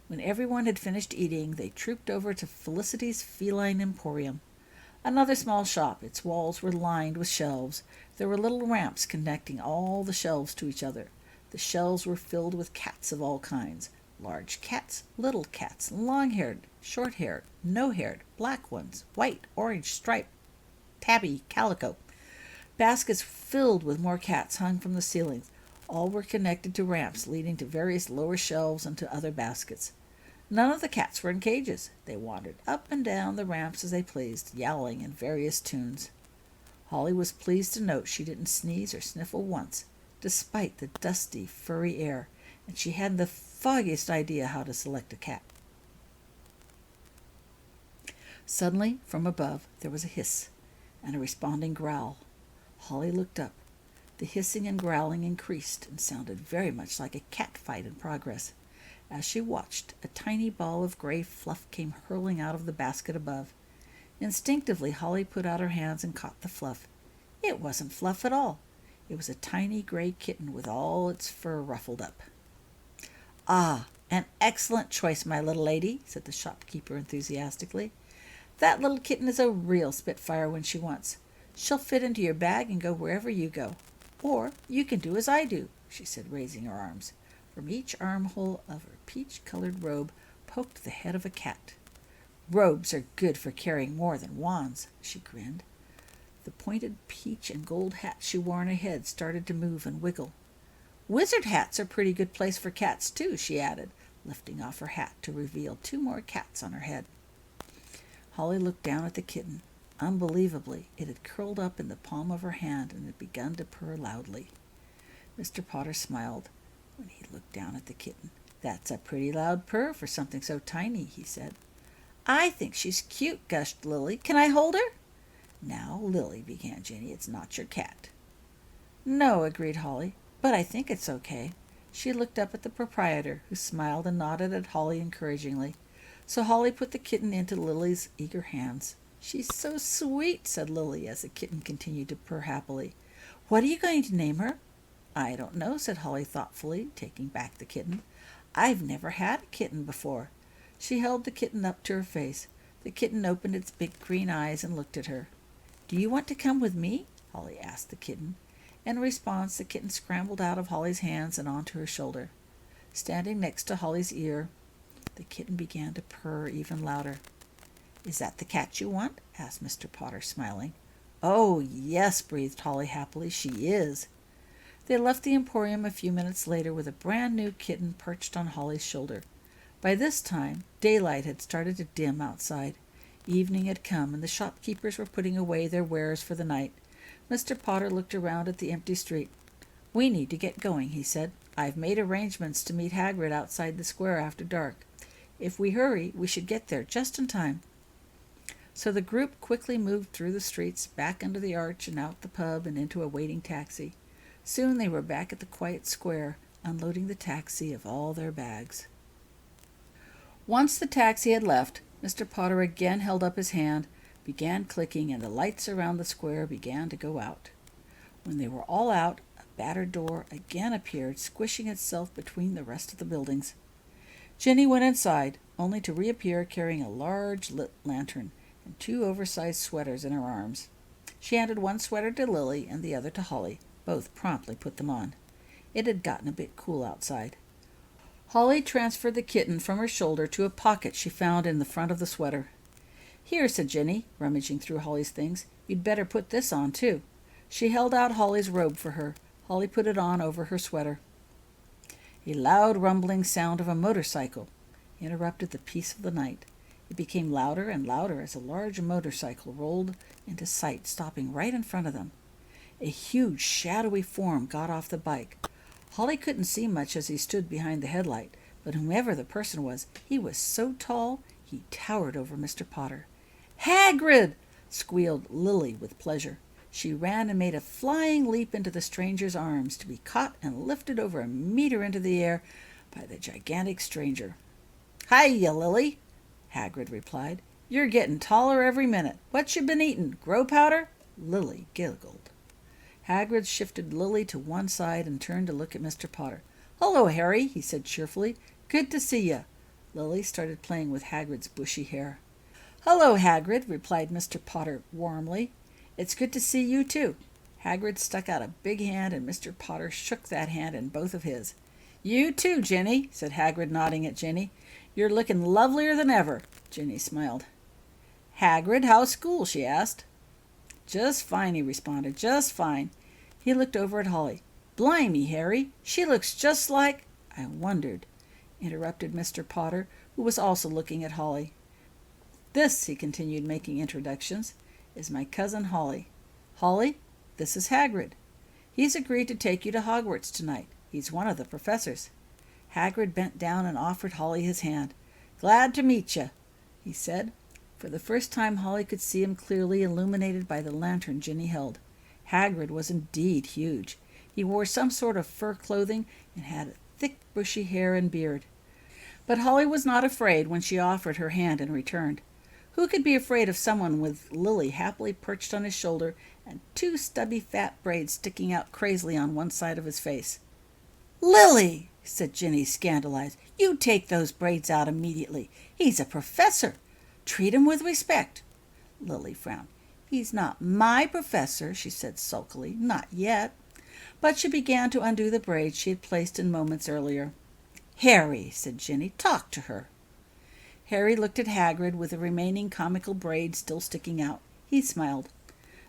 When everyone had finished eating, they trooped over to Felicity's Feline Emporium, another small shop. Its walls were lined with shelves. There were little ramps connecting all the shelves to each other. The shelves were filled with cats of all kinds: large cats, little cats, long-haired, short-haired, no-haired, black ones, white, orange, striped, tabby, calico. Baskets filled with more cats hung from the ceilings. All were connected to ramps leading to various lower shelves and to other baskets. None of the cats were in cages. They wandered up and down the ramps as they pleased, yowling in various tunes. Holly was pleased to note she didn't sneeze or sniffle once, despite the dusty, furry air, and she hadn't the foggiest idea how to select a cat. Suddenly, from above, there was a hiss and a responding growl. Holly looked up. The hissing and growling increased and sounded very much like a cat fight in progress. As she watched, a tiny ball of gray fluff came hurling out of the basket above. Instinctively, Holly put out her hands and caught the fluff. It wasn't fluff at all. It was a tiny gray kitten with all its fur ruffled up. "Ah, an excellent choice, my little lady," said the shopkeeper enthusiastically. "That little kitten is a real spitfire when she wants. She'll fit into your bag and go wherever you go. Or you can do as I do," she said, raising her arms. From each armhole of her peach-colored robe poked the head of a cat. "Robes are good for carrying more than wands," she grinned. The pointed peach and gold hat she wore on her head started to move and wiggle. "Wizard hats are a pretty good place for cats, too," she added, lifting off her hat to reveal 2 more cats on her head. Holly looked down at the kitten. Unbelievably, it had curled up in the palm of her hand and had begun to purr loudly. Mr. Potter smiled when he looked down at the kitten. "That's a pretty loud purr for something so tiny," he said. "I think she's cute," gushed Lily. "Can I hold her?" "Now, Lily," began Jenny, "it's not your cat." "No," agreed Holly, "but I think it's okay." She looked up at the proprietor, who smiled and nodded at Holly encouragingly. So Holly put the kitten into Lily's eager hands. "She's so sweet," said Lily, as the kitten continued to purr happily. "What are you going to name her?" "I don't know," said Holly thoughtfully, taking back the kitten. "I've never had a kitten before. She held the kitten up to her face. The kitten opened its big green eyes and looked at her. "Do you want to come with me?" Holly asked the kitten. In response, the kitten scrambled out of Holly's hands and onto her shoulder. Standing next to Holly's ear, the kitten began to purr even louder. "Is that the cat you want?" asked Mr. Potter, smiling. "Oh, yes," breathed Holly happily, "she is." They left the emporium a few minutes later with a brand-new kitten perched on Holly's shoulder. By this time, daylight had started to dim outside. Evening had come, and the shopkeepers were putting away their wares for the night. Mr. Potter looked around at the empty street. "We need to get going," he said. "I've made arrangements to meet Hagrid outside the square after dark. If we hurry, we should get there just in time." So the group quickly moved through the streets, back under the arch and out the pub and into a waiting taxi. Soon they were back at the quiet square, unloading the taxi of all their bags. Once the taxi had left, Mr. Potter again held up his hand, began clicking, and the lights around the square began to go out. When they were all out, a battered door again appeared, squishing itself between the rest of the buildings. Ginny went inside, only to reappear carrying a large lit lantern and 2 oversized sweaters in her arms. She handed one sweater to Lily and the other to Holly. Both promptly put them on. It had gotten a bit cool outside. Holly transferred the kitten from her shoulder to a pocket she found in the front of the sweater. "Here," said Ginny, rummaging through Holly's things. "You'd better put this on, too." She held out Holly's robe for her. Holly put it on over her sweater. A loud rumbling sound of a motorcycle interrupted the peace of the night. It became louder and louder as a large motorcycle rolled into sight, stopping right in front of them. A huge, shadowy form got off the bike. Holly couldn't see much as he stood behind the headlight, but whomever the person was, he was so tall he towered over Mr. Potter. "Hagrid!" squealed Lily with pleasure. She ran and made a flying leap into the stranger's arms, to be caught and lifted over a meter into the air by the gigantic stranger. "Hiya, Lily!" Hagrid replied. "You're getting taller every minute. What you been eating? Grow powder?" Lily giggled. Hagrid shifted Lily to one side and turned to look at Mr. Potter. "Hello, Harry," he said cheerfully. "Good to see you." Lily started playing with Hagrid's bushy hair. "Hello, Hagrid," replied Mr. Potter warmly. "It's good to see you, too." Hagrid stuck out a big hand, and Mr. Potter shook that hand in both of his. "You too, Ginny," said Hagrid, nodding at Ginny. "You're looking lovelier than ever." Ginny smiled. "Hagrid, how's school?" she asked. "Just fine," he responded. "Just fine." He looked over at Holly. "Blimey, Harry, she looks just like—" "I wondered," interrupted Mr. Potter, who was also looking at Holly. "This," he continued, making introductions, "is my cousin Holly. Holly, this is Hagrid. He's agreed to take you to Hogwarts tonight. He's one of the professors." Hagrid bent down and offered Holly his hand. "Glad to meet you," he said. For the first time Holly could see him clearly, illuminated by the lantern Ginny held. Hagrid was indeed huge. He wore some sort of fur clothing and had thick bushy hair and beard. But Holly was not afraid when she offered her hand and returned. Who could be afraid of someone with Lily happily perched on his shoulder and 2 stubby fat braids sticking out crazily on one side of his face? "Lily!" said Ginny, scandalized. "You take those braids out immediately. He's a professor. Treat him with respect." Lily frowned. "He's not my professor," she said sulkily. "Not yet." But she began to undo the braids she had placed in moments earlier. "Harry," said Ginny, "talk to her." Harry looked at Hagrid with the remaining comical braid still sticking out. He smiled.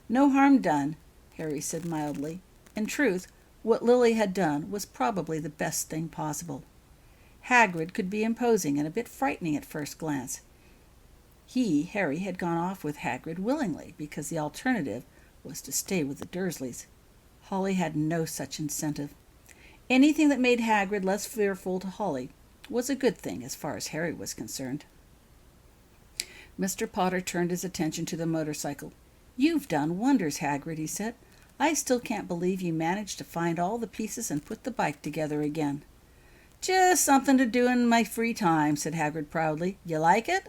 "No harm done," Harry said mildly. In truth, what Lily had done was probably the best thing possible. Hagrid could be imposing and a bit frightening at first glance. Harry, had gone off with Hagrid willingly, because the alternative was to stay with the Dursleys. Holly had no such incentive. Anything that made Hagrid less fearful to Holly was a good thing as far as Harry was concerned. Mr. Potter turned his attention to the motorcycle. "You've done wonders, Hagrid," he said. "I still can't believe you managed to find all the pieces and put the bike together again." "Just something to do in my free time," said Hagrid proudly. "You like it?"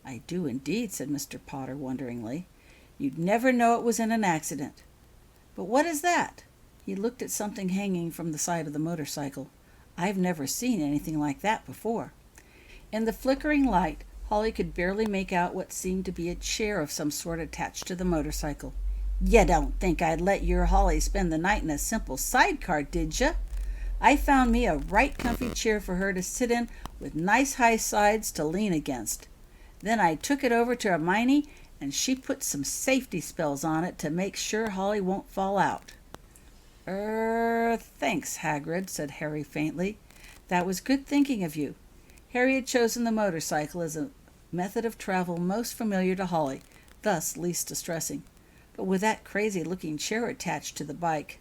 "I do indeed," said Mr. Potter wonderingly. "You'd never know it was in an accident. But what is that?" He looked at something hanging from the side of the motorcycle. "I've never seen anything like that before." In the flickering light, Holly could barely make out what seemed to be a chair of some sort attached to the motorcycle. "You don't think I'd let your Holly spend the night in a simple sidecar, did you? I found me a right comfy chair for her to sit in with nice high sides to lean against. Then I took it over to Hermione, and she put some safety spells on it to make sure Holly won't fall out." Thanks, Hagrid," said Harry faintly. "That was good thinking of you." Harry had chosen the motorcycle as a method of travel most familiar to Holly, thus least distressing. But with that crazy-looking chair attached to the bike...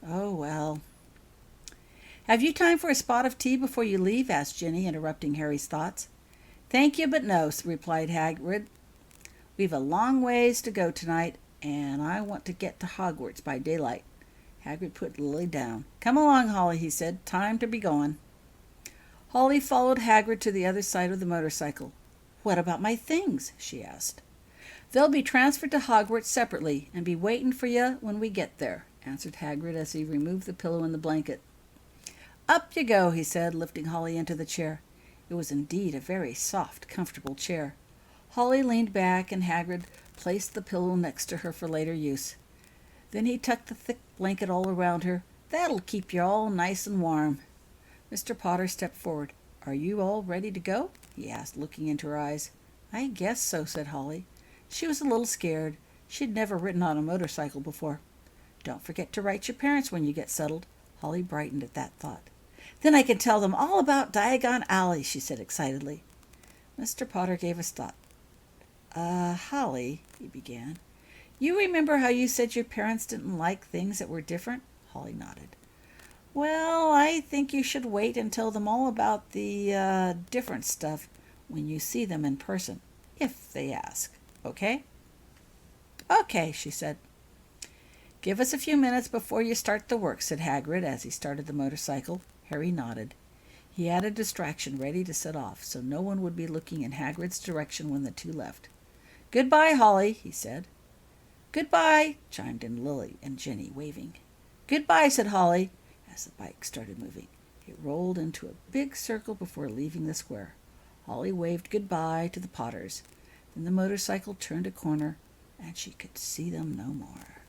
Oh, well. "Have you time for a spot of tea before you leave?" asked Ginny, interrupting Harry's thoughts. "Thank you, but no," replied Hagrid. "We've a long ways to go tonight, and I want to get to Hogwarts by daylight." Hagrid put Lily down. "Come along, Holly," he said. "Time to be going." Holly followed Hagrid to the other side of the motorcycle. "What about my things?" she asked. "They'll be transferred to Hogwarts separately, and be waiting for you when we get there," answered Hagrid as he removed the pillow and the blanket. "Up you go," he said, lifting Holly into the chair. It was indeed a very soft, comfortable chair. Holly leaned back, and Hagrid placed the pillow next to her for later use. Then he tucked the thick blanket all around her. "That'll keep you all nice and warm." Mr. Potter stepped forward. "Are you all ready to go?" he asked, looking into her eyes. "I guess so," said Holly. She was a little scared. She'd never ridden on a motorcycle before. "Don't forget to write your parents when you get settled." Holly brightened at that thought. "Then I can tell them all about Diagon Alley," she said excitedly. Mr. Potter gave a stop. Holly," he began. "You remember how you said your parents didn't like things that were different?" Holly nodded. "Well, I think you should wait and tell them all about the different stuff when you see them in person, if they ask. Okay?" "Okay," she said. "Give us a few minutes before you start the work," said Hagrid as he started the motorcycle. Harry nodded. He had a distraction ready to set off, so no one would be looking in Hagrid's direction when the two left. "Goodbye, Holly," he said. "Goodbye," chimed in Lily and Ginny, waving. "Goodbye," said Holly, as the bike started moving. It rolled into a big circle before leaving the square. Holly waved goodbye to the Potters. Then the motorcycle turned a corner, and she could see them no more.